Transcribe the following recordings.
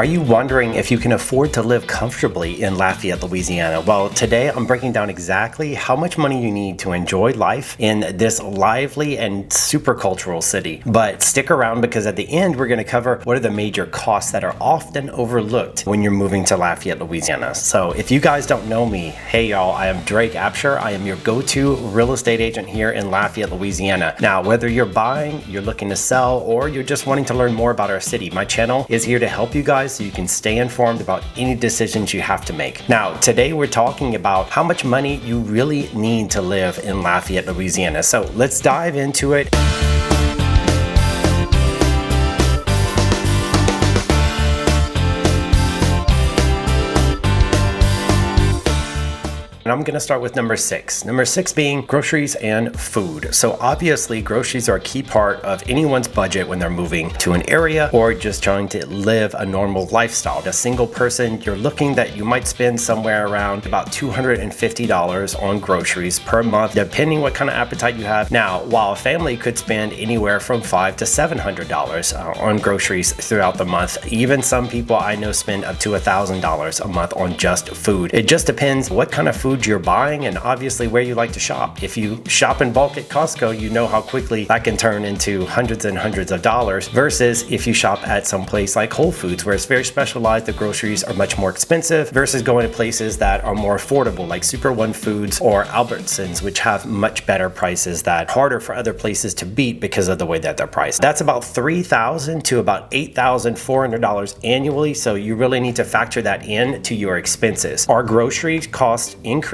Are you wondering if you can afford to live comfortably in Lafayette, Louisiana? Well, today I'm breaking down exactly how much money you need to enjoy life in this lively and super cultural city. But stick around because at the end we're going to cover what are the major costs that are often overlooked when you're moving to Lafayette, Louisiana. So if you guys don't know me, hey y'all, I am Drake Abshire. I am your go-to real estate agent here in Lafayette, Louisiana. Now, whether you're buying, you're looking to sell, or you're just wanting to learn more about our city, my channel is here to help you guys so you can stay informed about any decisions you have to make. Now, today we're talking about how much money you really need to live in Lafayette, Louisiana. So let's dive into it. And I'm going to start with number 6. Number 6 being groceries and food. So obviously groceries are a key part of anyone's budget when they're moving to an area or just trying to live a normal lifestyle. A single person, you're looking that you might spend somewhere around about $250 on groceries per month, depending what kind of appetite you have. Now, while a family could spend anywhere from $500 to $700 on groceries throughout the month, even some people I know spend up to $1,000 a month on just food. It just depends what kind of food you're buying and obviously where you like to shop. If you shop in bulk at Costco, you know how quickly that can turn into hundreds and hundreds of dollars versus if you shop at some place like Whole Foods where it's very specialized, the groceries are much more expensive versus going to places that are more affordable like Super One Foods or Albertsons, which have much better prices that are harder for other places to beat because of the way that they're priced. That's about $3,000 to about $8,400 annually, so you really need to factor that in to your expenses. Are grocery costs increasing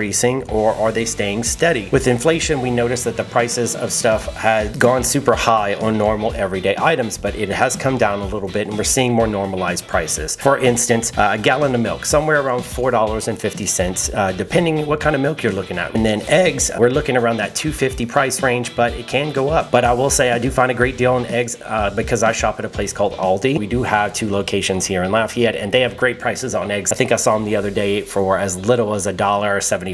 or are they staying steady? With inflation, we noticed that the prices of stuff had gone super high on normal everyday items, but it has come down a little bit and we're seeing more normalized prices. For instance, a gallon of milk, somewhere around $4.50, depending what kind of milk you're looking at. And then eggs, we're looking around that $2.50 price range, but it can go up. But I will say I do find a great deal on eggs because I shop at a place called Aldi. We do have 2 locations here in Lafayette and they have great prices on eggs. I think I saw them the other day for as little as $1.75.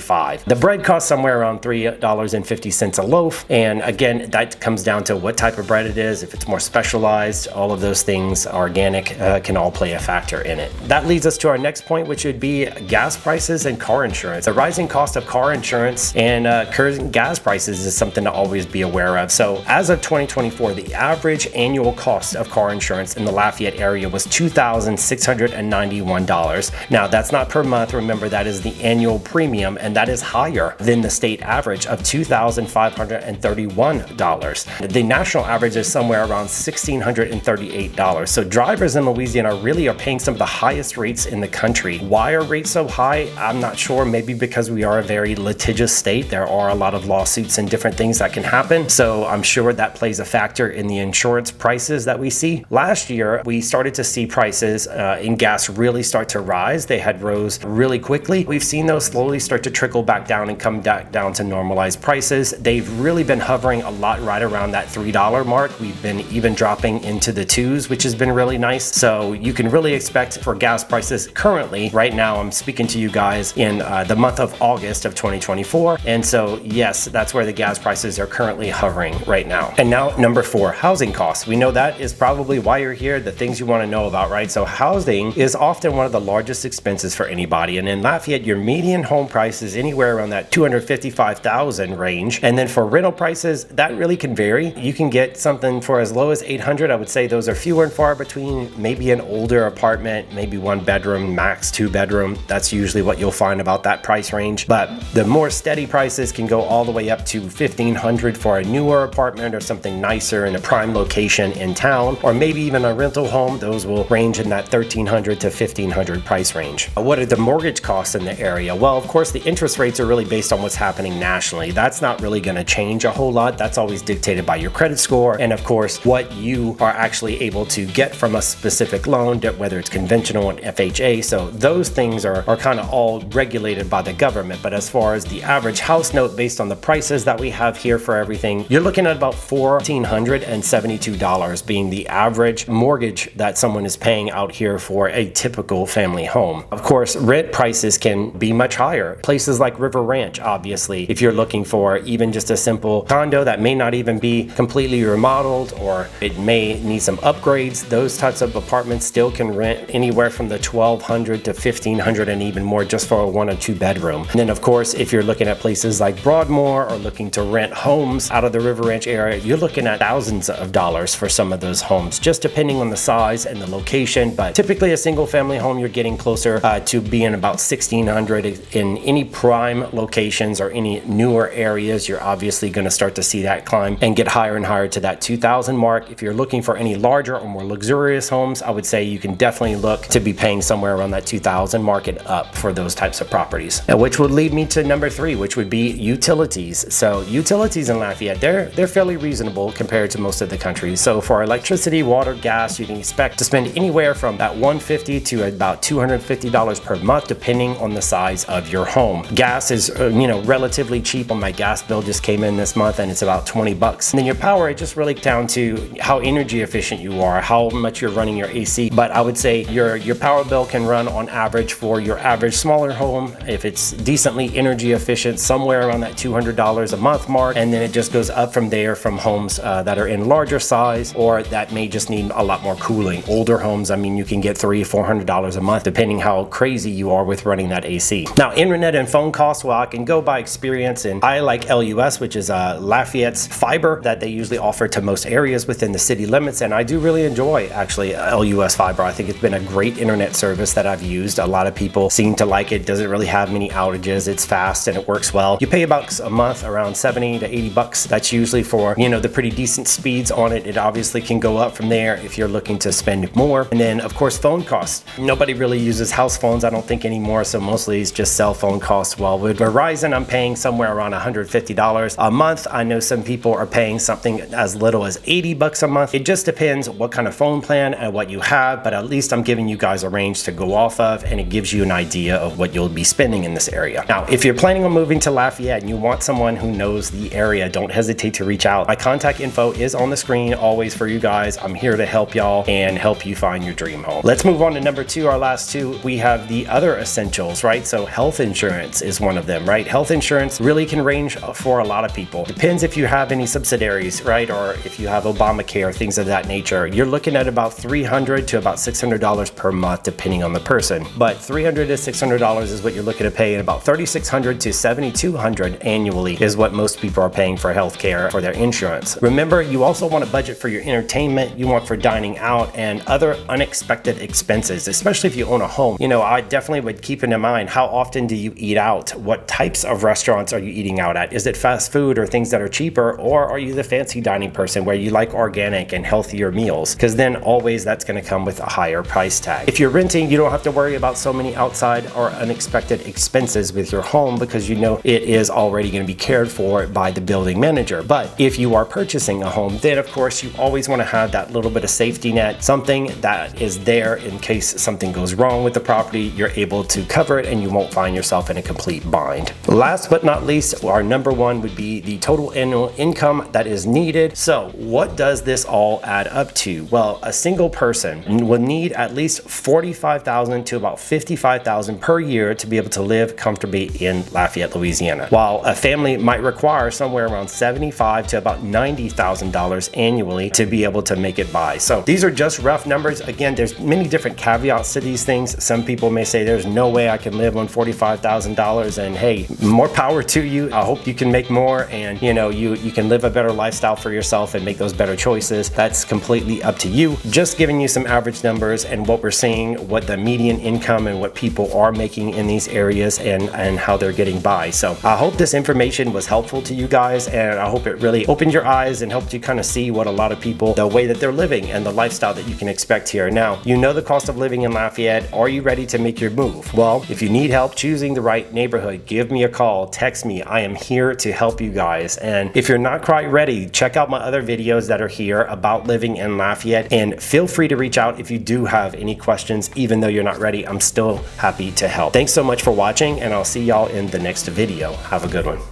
The bread costs somewhere around $3.50 a loaf, and again that comes down to what type of bread it is. If it's more specialized, all of those things organic can all play a factor in it. That leads us to our next point, which would be gas prices and car insurance. The rising cost of car insurance and current gas prices is something to always be aware of. So as of 2024, the average annual cost of car insurance in the Lafayette area was $2,691. Now that's not per month, remember that is the annual premium, and that is higher than the state average of $2,531. The national average is somewhere around $1,638. So drivers in Louisiana really are paying some of the highest rates in the country. Why are rates so high? I'm not sure. Maybe because we are a very litigious state. There are a lot of lawsuits and different things that can happen. So I'm sure that plays a factor in the insurance prices that we see. Last year, we started to see prices in gas really start to rise. They had rose really quickly. We've seen those slowly start to trickle back down and come back down to normalized prices. They've really been hovering a lot right around that $3 mark. We've been even dropping into the 2s, which has been really nice. So you can really expect for gas prices currently, right now I'm speaking to you guys in the month of August of 2024. And so yes, that's where the gas prices are currently hovering right now. And now number 4, housing costs. We know that is probably why you're here, the things you want to know about, right? So housing is often one of the largest expenses for anybody. And in Lafayette, your median home price is anywhere around that $255,000 range. And then for rental prices, that really can vary. You can get something for as low as $800. I would say those are fewer and far between. Maybe an older apartment, maybe 1 bedroom, max 2 bedroom. That's usually what you'll find about that price range. But the more steady prices can go all the way up to $1,500 for a newer apartment or something nicer in a prime location in town, or maybe even a rental home. Those will range in that $1,300 to $1,500 price range. What are the mortgage costs in the area? Well, of course, the interest rates are really based on what's happening nationally. That's not really going to change a whole lot. That's always dictated by your credit score and of course what you are actually able to get from a specific loan, whether it's conventional and FHA. So those things are kind of all regulated by the government. But as far as the average house note based on the prices that we have here for everything, you're looking at about $1,472 being the average mortgage that someone is paying out here for a typical family home. Of course, rent prices can be much higher. places like River Ranch, obviously, if you're looking for even just a simple condo that may not even be completely remodeled, or it may need some upgrades, those types of apartments still can rent anywhere from the $1,200 to $1,500 and even more just for a 1 or 2 bedroom. And then of course, if you're looking at places like Broadmoor or looking to rent homes out of the River Ranch area, you're looking at thousands of dollars for some of those homes, just depending on the size and the location. But typically a single family home, you're getting closer to being about $1,600 in any prime locations or any newer areas. You're obviously going to start to see that climb and get higher and higher to that $2,000 mark. If you're looking for any larger or more luxurious homes, I would say you can definitely look to be paying somewhere around that $2,000 mark and up for those types of properties. And which would lead me to number 3, which would be utilities. So utilities in Lafayette, they're fairly reasonable compared to most of the country. So for electricity, water, gas, you can expect to spend anywhere from about $150 to about $250 per month, depending on the size of your home. Gas is relatively cheap. On my gas bill just came in this month and it's about $20. And then your power, it just really down to how energy efficient you are, how much you're running your AC. But I would say your power bill can run on average for your average smaller home, if it's decently energy efficient, somewhere around that $200 a month mark. And then it just goes up from there from homes that are in larger size or that may just need a lot more cooling. Older homes, I mean, you can get $300-400 a month depending how crazy you are with running that AC. Now, internet and phone costs, well, I can go by experience, and I like LUS, which is Lafayette's fiber that they usually offer to most areas within the city limits, and I do really enjoy actually LUS fiber. I think it's been a great internet service that I've used. A lot of people seem to like it. Doesn't really have many outages. It's fast and it works well. You pay about a month around $70 to $80. That's usually for the pretty decent speeds on it. It obviously can go up from there if you're looking to spend more. And then of course phone costs. Nobody really uses house phones, I don't think, anymore, so mostly it's just cell phone costs. Well, with Verizon, I'm paying somewhere around $150 a month. I know some people are paying something as little as $80 a month. It just depends what kind of phone plan and what you have, but at least I'm giving you guys a range to go off of, and it gives you an idea of what you'll be spending in this area. Now, if you're planning on moving to Lafayette and you want someone who knows the area, don't hesitate to reach out. My contact info is on the screen always for you guys. I'm here to help y'all and help you find your dream home. Let's move on to number 2, our last 2. We have the other essentials, right? So health insurance is one of them, right? Health insurance really can range for a lot of people. Depends if you have any subsidiaries, right? Or if you have Obamacare, things of that nature. You're looking at about $300 to about $600 per month, depending on the person. But $300 to $600 is what you're looking to pay, and about $3,600 to $7,200 annually is what most people are paying for healthcare for their insurance. Remember, you also want to budget for your entertainment, you want for dining out and other unexpected expenses, especially if you own a home. I definitely would keep in mind, how often do you eat out? What types of restaurants are you eating out at? Is it fast food or things that are cheaper, or are you the fancy dining person where you like organic and healthier meals? Because then always that's going to come with a higher price tag. If you're renting, you don't have to worry about so many outside or unexpected expenses with your home, because it is already going to be cared for by the building manager. But if you are purchasing a home, then of course you always want to have that little bit of safety net, something that is there in case something goes wrong with the property. You're able to cover it and you won't find yourself in a complete bind. Last but not least, our number 1 would be the total annual income that is needed. So what does this all add up to? Well, a single person will need at least $45,000 to about $55,000 per year to be able to live comfortably in Lafayette, Louisiana, while a family might require somewhere around $75,000 to about $90,000 annually to be able to make it by. So these are just rough numbers. Again, there's many different caveats to these things. Some people may say there's no way I can live on $45,000, and hey, more power to you. I hope you can make more, and you can live a better lifestyle for yourself and make those better choices. That's completely up to you. Just giving you some average numbers and what we're seeing, what the median income and what people are making in these areas, and how they're getting by. So I hope this information was helpful to you guys, and I hope it really opened your eyes and helped you kind of see what a lot of people, the way that they're living and the lifestyle that you can expect here. Now, the cost of living in Lafayette. Are you ready to make your move? Well, if you need help choosing the right neighborhood, give me a call, text me. I am here to help you guys. And if you're not quite ready, check out my other videos that are here about living in Lafayette, and feel free to reach out if you do have any questions. Even though you're not ready, I'm still happy to help. Thanks so much for watching, and I'll see y'all in the next video. Have a good one.